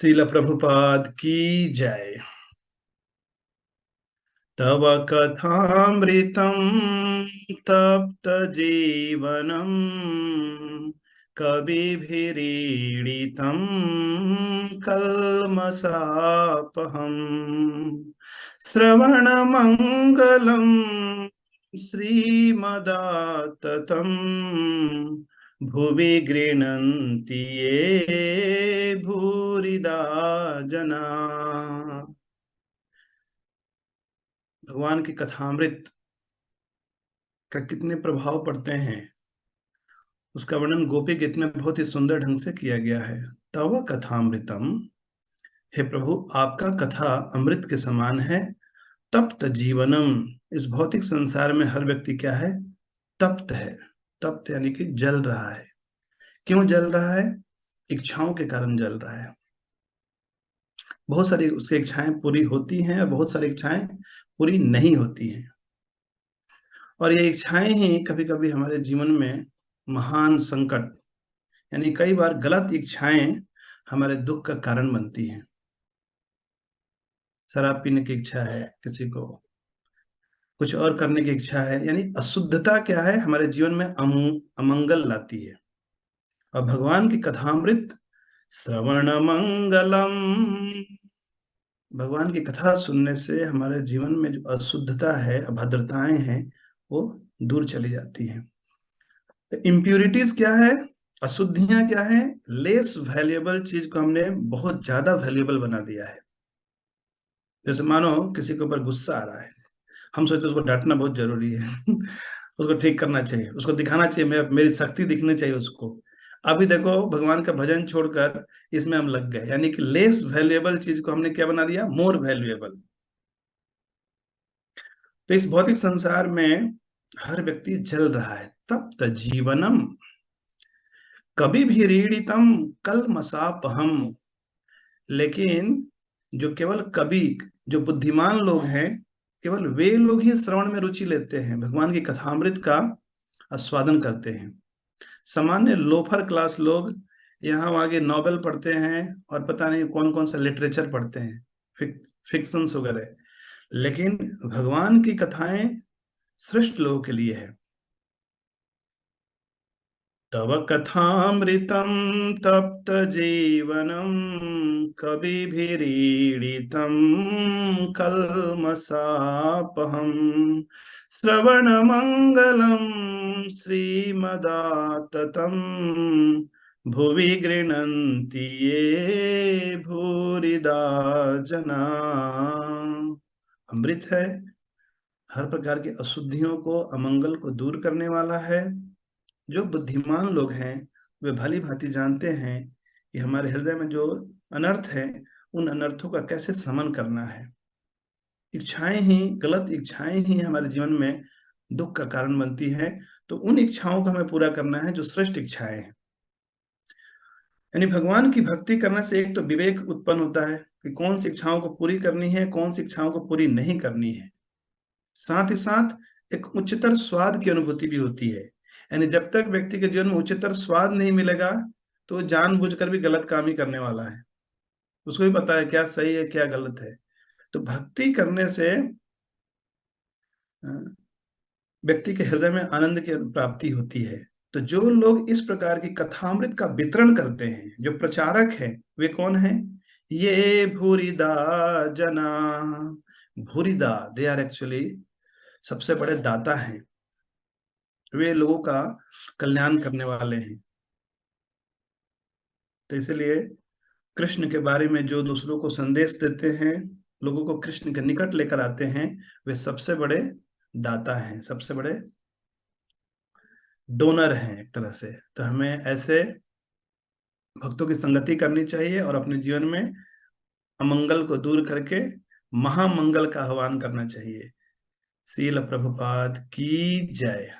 श्रील प्रभुपाद की जय। तव कथामृतं तप्त जीवनम कविभिरीडितं कल्मषापहम् श्रवणमङ्गलं श्रीमदाततं भुवि गृह्णन्ति ये भूरिदा जना। भगवान की कथामृत का कितने प्रभाव पड़ते हैं उसका वर्णन गोपी गीत में बहुत ही सुंदर ढंग से किया गया है। तव कथामृतम, हे प्रभु आपका कथा अमृत के समान है। तप्त जीवनम, इस भौतिक संसार में हर व्यक्ति क्या है? तप्त है। तप्त यानी कि जल रहा है। क्यों जल रहा है? इच्छाओं के कारण जल रहा है। बहुत सारी उसकी इच्छाएं पूरी होती हैं और बहुत सारी इच्छाएं पूरी नहीं होती हैं, और ये इच्छाएं ही कभी कभी हमारे जीवन में महान संकट, यानी कई बार गलत इच्छाएं हमारे दुख का कारण बनती हैं। शराब पीने की इच्छा है, किसी को कुछ और करने की इच्छा है, यानी अशुद्धता क्या है हमारे जीवन में अमंगल लाती है। और भगवान की कथामृत श्रवण मंगलम, भगवान की कथा सुनने से हमारे जीवन में जो अशुद्धता है, अभद्रताएं हैं, वो दूर चली जाती हैं। इम्प्यूरिटीज क्या है? अशुद्धियां क्या है? लेस वैल्यूएबल चीज को हमने बहुत ज्यादा वैल्यूएबल बना दिया है। जैसे मानो किसी के ऊपर गुस्सा आ रहा है, हम सोचते उसको डांटना बहुत जरूरी है उसको ठीक करना चाहिए, उसको दिखाना चाहिए, मेरी शक्ति दिखनी चाहिए उसको। अभी देखो भगवान का भजन छोड़कर इसमें हम लग गए, यानी कि लेस वैल्यूएबल चीज को हमने क्या बना दिया? More valuable. तो इस भौतिक संसार में हर व्यक्ति जल रहा है। तप्त जीवनम कभी भी रीडितम कल्मषापहम्, लेकिन जो केवल कवि, जो बुद्धिमान लोग हैं, केवल वे लोग ही श्रवण में रुचि लेते हैं, भगवान की कथामृत का आस्वादन करते हैं। सामान्य लोफर क्लास लोग यहाँ वहाँ के नॉवेल पढ़ते हैं और पता नहीं कौन कौन सा लिटरेचर पढ़ते हैं, फिक्शंस वगैरह, लेकिन भगवान की कथाएं श्रेष्ठ लोगों के लिए है। तव कथामृतं तप्त जीवनं कविभिरीडितं कल्मषापहम् श्रवणमङ्गलं श्रीमदाततं भुवि गृह्णन्ति ये भूरिदा जना। अमृत है, हर प्रकार की अशुद्धियों को, अमंगल को दूर करने वाला है। जो बुद्धिमान लोग हैं वे भली भांति जानते हैं कि हमारे हृदय में जो अनर्थ है, उन अनर्थों का कैसे समन करना है। इच्छाएं ही, गलत इच्छाएं ही हमारे जीवन में दुख का कारण बनती हैं। तो उन इच्छाओं को हमें पूरा करना है जो श्रेष्ठ इच्छाएं हैं। यानी भगवान की भक्ति करने से एक तो विवेक उत्पन्न होता है कि कौन सी इच्छाओं को पूरी करनी है, कौन सी इच्छाओं को पूरी नहीं करनी है। साथ ही साथ एक उच्चतर स्वाद की अनुभूति भी होती है। यानी जब तक व्यक्ति के जीवन में उच्चतर स्वाद नहीं मिलेगा तो वो जानबूझकर भी गलत काम ही करने वाला है। उसको भी पता है क्या सही है क्या गलत है। तो भक्ति करने से व्यक्ति के हृदय में आनंद की प्राप्ति होती है। तो जो लोग इस प्रकार की कथामृत का वितरण करते हैं, जो प्रचारक हैं, वे कौन हैं? ये भूरिदा जना। भूरिदा, दे आर एक्चुअली सबसे बड़े दाता हैं। वे लोगों का कल्याण करने वाले हैं। तो इसलिए कृष्ण के बारे में जो दूसरों को संदेश देते हैं, लोगों को कृष्ण के निकट लेकर आते हैं, वे सबसे बड़े दाता हैं, सबसे बड़े डोनर हैं एक तरह से। तो हमें ऐसे भक्तों की संगति करनी चाहिए और अपने जीवन में अमंगल को दूर करके महामंगल का आह्वान करना चाहिए। श्रील प्रभुपाद की जय।